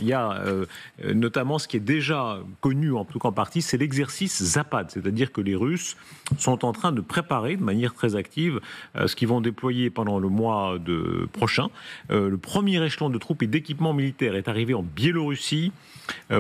Il y a notamment ce qui est déjà connu, en tout cas en partie, c'est l'exercice Zapad. C'est-à-dire que les Russes sont en train de préparer de manière très active ce qu'ils vont déployer pendant le mois prochain. Le premier échelon de troupes et d'équipements militaires est arrivé en Biélorussie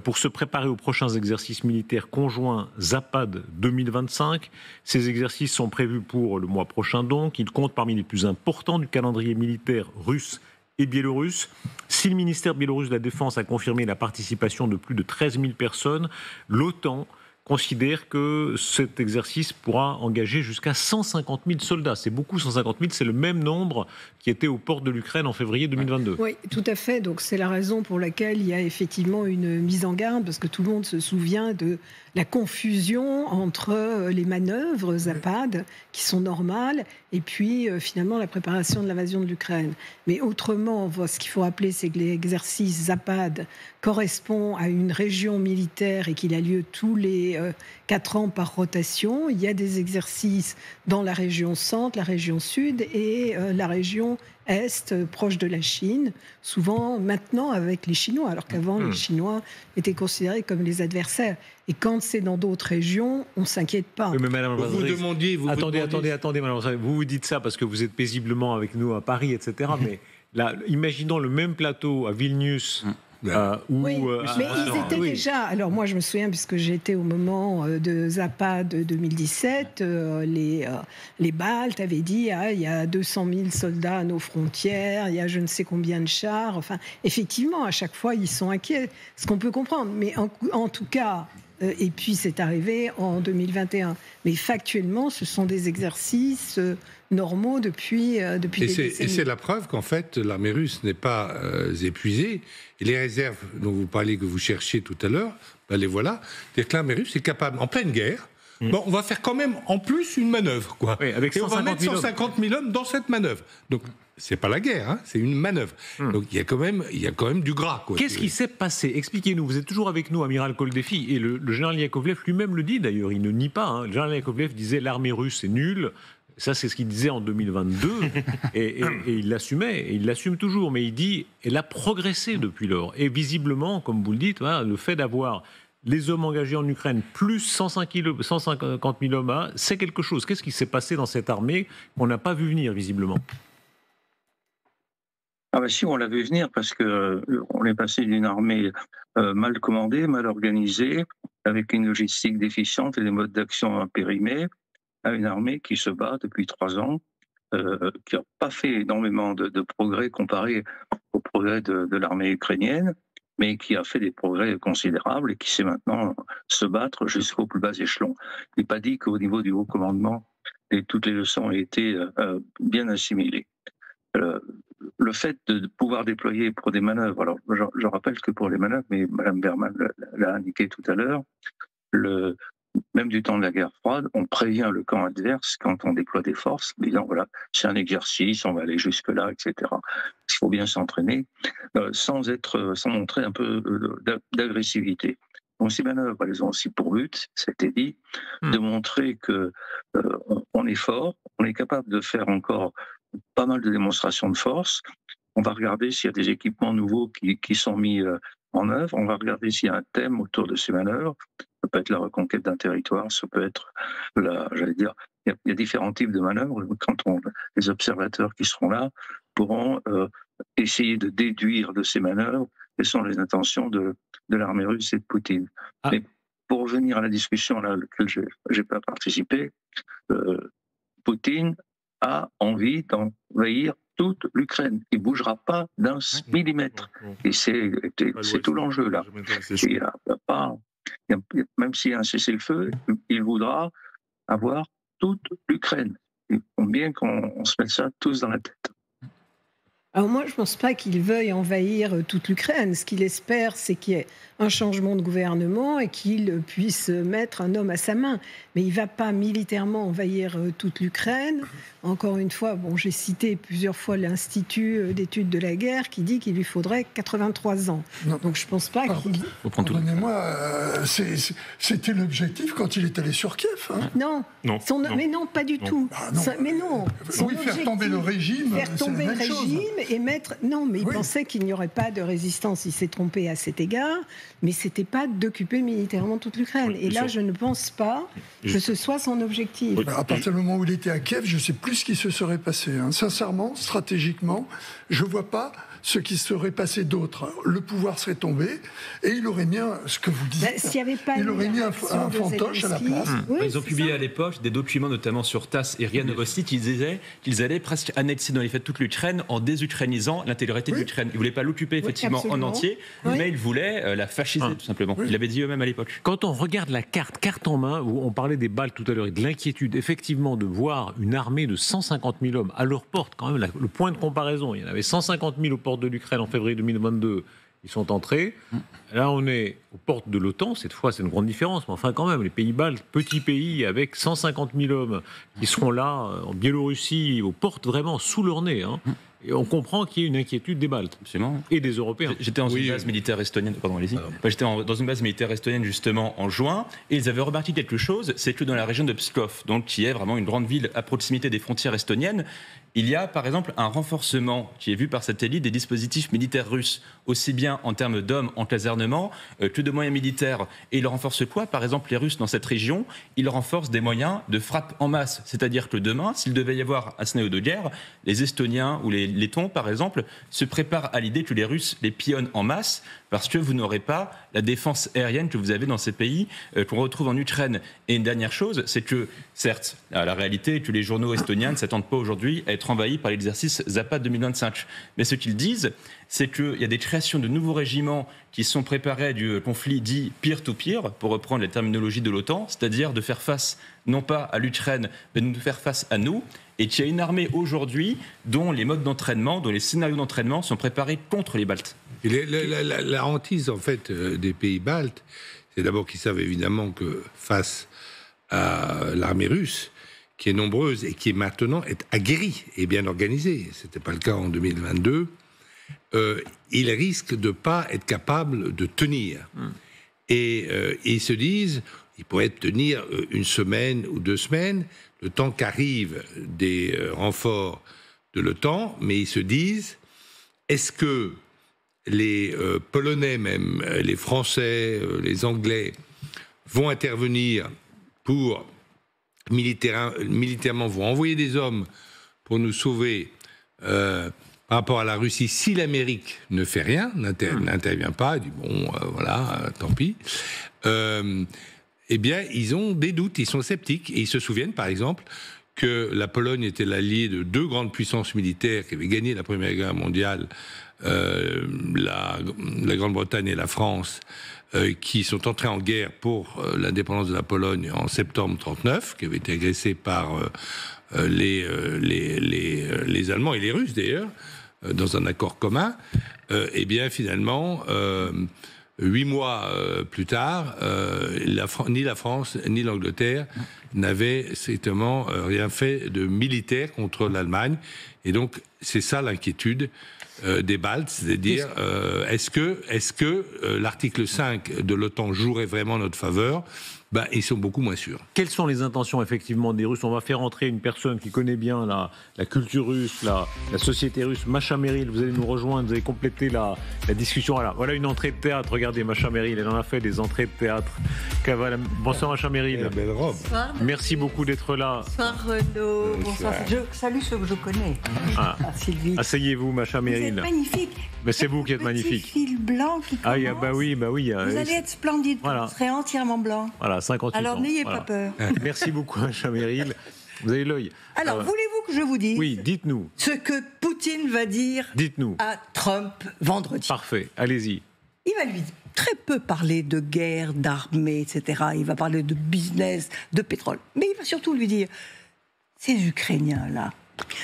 pour se préparer aux prochains exercices militaires conjoints Zapad 2025. Ces exercices sont prévus pour le mois prochain donc. Ils comptent parmi les plus importants du calendrier militaire russe et biélorusse. Si le ministère biélorusse de la Défense a confirmé la participation de plus de 13 000 personnes, l'OTAN considère que cet exercice pourra engager jusqu'à 150 000 soldats. C'est beaucoup, 150 000, c'est le même nombre qui était aux portes de l'Ukraine en février 2022. Oui, tout à fait. Donc c'est la raison pour laquelle il y a effectivement une mise en garde, parce que tout le monde se souvient de la confusion entre les manœuvres Zapad, qui sont normales, et puis finalement la préparation de l'invasion de l'Ukraine. Mais autrement, ce qu'il faut rappeler, c'est que l'exercice Zapad correspond à une région militaire et qu'il a lieu tous les 4 ans par rotation. Il y a des exercices dans la région centre, la région sud et la région est, proche de la Chine, souvent maintenant avec les Chinois, alors qu'avant les Chinois étaient considérés comme les adversaires. Et quand c'est dans d'autres régions, on ne s'inquiète pas. Oui, mais Madame vous demandiez... Attendez, Madame, vous dites ça parce que vous êtes paisiblement avec nous à Paris, etc. Mais là, imaginons le même plateau à Vilnius... mais ils étaient déjà... Alors moi, je me souviens, puisque j'étais au moment de Zapad 2017, les Baltes avaient dit il y a 200 000 soldats à nos frontières, il y a je ne sais combien de chars. Enfin, effectivement, à chaque fois, ils sont inquiets, ce qu'on peut comprendre. Mais en tout cas... Et puis c'est arrivé en 2021. Mais factuellement, ce sont des exercices normaux depuis des décennies. Et c'est la preuve qu'en fait, l'armée russe n'est pas épuisée. Et les réserves dont vous parlez, que vous cherchiez tout à l'heure, ben les voilà. C'est-à-dire que l'armée russe est capable, en pleine guerre, bon, on va faire quand même en plus une manœuvre, quoi. Oui, avec et on va mettre 150 000 hommes dans cette manœuvre. Donc, c'est pas la guerre, hein, c'est une manœuvre. Donc il y a quand même du gras, quoi. Qu'est-ce qui s'est passé? Expliquez-nous. Vous êtes toujours avec nous, amiral Koldefi, et le général Yakovlev lui-même le dit d'ailleurs. Il ne nie pas. Hein. Le général Yakovlev disait l'armée russe est nulle. Ça, c'est ce qu'il disait en 2022, et il l'assumait, et il l'assume toujours. Mais il dit, elle a progressé depuis lors. Et visiblement, comme vous le dites, voilà, le fait d'avoir les hommes engagés en Ukraine, plus 150 000 hommes, c'est quelque chose. Qu'est-ce qui s'est passé dans cette armée qu'on n'a pas vu venir, visiblement? Ah ben si, on l'a vu venir parce que on est passé d'une armée mal commandée, mal organisée, avec une logistique déficiente et des modes d'action impérimés, à une armée qui se bat depuis 3 ans, qui n'a pas fait énormément de progrès comparé au progrès de l'armée ukrainienne, mais qui a fait des progrès considérables et qui sait maintenant se battre jusqu'au plus bas échelon. Il n'est pas dit qu'au niveau du haut commandement, toutes les leçons ont été bien assimilées. Le fait de pouvoir déployer pour des manœuvres, alors je rappelle que pour les manœuvres, mais Mme Berman l'a indiqué tout à l'heure, même du temps de la guerre froide, on prévient le camp adverse quand on déploie des forces, disant voilà, c'est un exercice, on va aller jusque-là, etc. Il faut bien s'entraîner sans montrer un peu d'agressivité. Donc ces manœuvres, elles ont aussi pour but, c'était dit, de montrer que on est fort, on est capable de faire encore pas mal de démonstrations de force. On va regarder s'il y a des équipements nouveaux qui sont mis en œuvre. On va regarder s'il y a un thème autour de ces manœuvres. Ça peut être la reconquête d'un territoire, ça peut être, il y a différents types de manœuvres. Les observateurs qui seront là pourront essayer de déduire de ces manœuvres quelles sont les intentions de l'armée russe et de Poutine. Mais pour revenir à la discussion à laquelle je n'ai pas participé, Poutine a envie d'envahir toute l'Ukraine. Il ne bougera pas d'un millimètre. Et c'est tout l'enjeu, là. Même s'il y a un cessez-le-feu, il voudra avoir toute l'Ukraine. Il faut bien qu'on se mette ça tous dans la tête. Alors moi, je ne pense pas qu'il veuille envahir toute l'Ukraine. Ce qu'il espère, c'est qu'il y ait un changement de gouvernement et qu'il puisse mettre un homme à sa main. Mais il ne va pas militairement envahir toute l'Ukraine. Encore une fois, j'ai cité plusieurs fois l'Institut d'études de la guerre qui dit qu'il lui faudrait 83 ans. Non. Donc je ne pense pas qu'il... Pardonnez-moi, c'était l'objectif quand il est allé sur Kiev. Hein. Non. Mais non, pas du tout. Non. Mais non. Oui, faire tomber le régime, faire tomber le régime il pensait qu'il n'y aurait pas de résistance. Il s'est trompé à cet égard, mais c'était pas d'occuper militairement toute l'Ukraine. Et là, je ne pense pas que ce soit son objectif. À partir du moment où il était à Kiev, je ne sais plus ce qui se serait passé. Sincèrement, stratégiquement, je ne vois pas ce qui serait passé d'autre. Le pouvoir serait tombé et il aurait mis ce que vous dites. Il aurait mis un fantoche à la place. Ils ont publié à l'époque des documents, notamment sur TASS et RIA Novosti, qui disaient qu'ils allaient presque annexer dans les faits toute l'Ukraine en désukrainisant l'intégralité de l'Ukraine. Ils ne voulaient pas l'occuper effectivement en entier, mais ils voulaient la fasciser tout simplement. Ils l'avaient dit eux-mêmes à l'époque. Quand on regarde la carte en main, où on parlait des Baltes tout à l'heure et de l'inquiétude effectivement de voir une armée de 150 000 hommes à leur porte, quand même le point de comparaison, il y en avait 150 000 aux portes de l'Ukraine en février 2022, ils sont entrés. Là, on est aux portes de l'OTAN. Cette fois, c'est une grande différence. Mais enfin, quand même, les pays baltes, petits pays avec 150 000 hommes qui seront là, en Biélorussie, aux portes vraiment sous leur nez. Et on comprend qu'il y a une inquiétude des Baltes. Absolument. Et des Européens. J'étais dans une base militaire estonienne. Pardon, allez-y. J'étais dans une base militaire estonienne justement en juin, et ils avaient remarqué quelque chose, c'est que dans la région de Pskov, donc qui est vraiment une grande ville à proximité des frontières estoniennes, il y a par exemple un renforcement qui est vu par satellite des dispositifs militaires russes, aussi bien en termes d'hommes en casernement que de moyens militaires. Et ils renforcent quoi? Par exemple, les Russes dans cette région, ils renforcent des moyens de frappe en masse. C'est-à-dire que demain, s'il devait y avoir un scénario de guerre, les Estoniens ou les Lettons, par exemple, se préparent à l'idée que les Russes les pillonnent en masse, parce que vous n'aurez pas la défense aérienne que vous avez dans ces pays, qu'on retrouve en Ukraine. Et une dernière chose, c'est que, certes, la réalité est que les journaux estoniens ne s'attendent pas aujourd'hui à être envahis par l'exercice Zapad 2025. Mais ce qu'ils disent, c'est qu'il y a des créations de nouveaux régiments qui sont préparés du conflit dit peer-to-peer, pour reprendre la terminologie de l'OTAN, c'est-à-dire de faire face, non pas à l'Ukraine, mais de faire face à nous, et qu'il y a une armée aujourd'hui dont les modes d'entraînement, dont les scénarios d'entraînement sont préparés contre les Baltes. Et la hantise, en fait, des pays baltes, c'est d'abord qu'ils savent évidemment que face à l'armée russe, qui est nombreuse et qui maintenant est aguerrie et bien organisée, ce n'était pas le cas en 2022, ils risquent de ne pas être capables de tenir. Et ils se disent, ils pourraient tenir une semaine ou 2 semaines, le temps qu'arrivent des renforts de l'OTAN, mais ils se disent, est-ce que les Polonais même, les Français, les Anglais vont intervenir pour militairement, vont envoyer des hommes pour nous sauver par rapport à la Russie si l'Amérique ne fait rien, n'intervient pas, dit bon, voilà, tant pis. Eh bien, ils ont des doutes, ils sont sceptiques, et ils se souviennent, par exemple, que la Pologne était l'allié de 2 grandes puissances militaires qui avaient gagné la Première Guerre mondiale, la Grande-Bretagne et la France, qui sont entrés en guerre pour l'indépendance de la Pologne en septembre 1939, qui avait été agressée par les Allemands et les Russes d'ailleurs, dans un accord commun. Eh bien, finalement, 8 mois plus tard, ni la France ni l'Angleterre n'avaient strictement rien fait de militaire contre l'Allemagne. Et donc, c'est ça l'inquiétude des Baltes, c'est-à-dire est-ce que l'article 5 de l'OTAN jouerait vraiment en notre faveur? Ils sont beaucoup moins sûrs. Quelles sont les intentions effectivement des Russes? On va faire entrer une personne qui connaît bien la culture russe, la société russe. Macha Merrill, vous allez nous rejoindre, vous allez compléter la discussion. Voilà une entrée de théâtre. Regardez Macha Merrill, elle en a fait des entrées de théâtre. Bonsoir Macha Merrill. La belle robe. Bonsoir. Merci beaucoup d'être là. Bonsoir Renaud. Bonsoir. Je salue ceux que je connais. Sylvie. Asseyez-vous Macha Merrill. Vous êtes magnifique. Mais c'est vous qui êtes magnifique. Petit fil blanc qui commence. Bah oui. Vous allez être splendide. Voilà. Vous serez entièrement blanc. Voilà, 58 ans. Alors n'ayez pas peur. Merci beaucoup, Macha Merrill. Vous avez l'œil. Alors, voulez-vous que je vous dise Oui, dites-nous. Ce que Poutine va dire à Trump vendredi. Parfait, allez-y. Il va lui très peu parler de guerre, d'armée, etc. Il va parler de business, de pétrole. Mais il va surtout lui dire, ces Ukrainiens-là,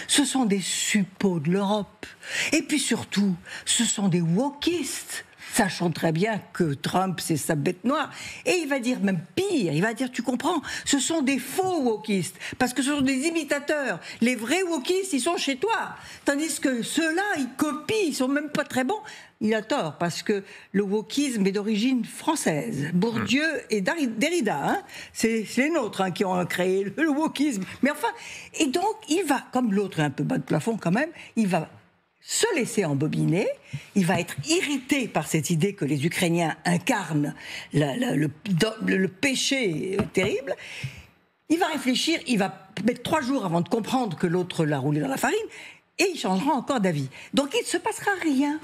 ce sont des suppôts de l'Europe. Et puis surtout, ce sont des wokistes. Sachant très bien que Trump, c'est sa bête noire. Et il va dire même pire, il va dire, tu comprends, ce sont des faux wokistes, parce que ce sont des imitateurs. Les vrais wokistes, ils sont chez toi. Tandis que ceux-là, ils copient, ils sont même pas très bons. Il a tort, parce que le wokisme est d'origine française. Bourdieu et Derrida, c'est les nôtres qui ont créé le wokisme. Mais enfin, et donc, il va, comme l'autre est un peu bas de plafond quand même, il va se laisser embobiner, il va être irrité par cette idée que les Ukrainiens incarnent le péché terrible. Il va réfléchir, il va mettre 3 jours avant de comprendre que l'autre l'a roulé dans la farine, et il changera encore d'avis. Donc il ne se passera rien.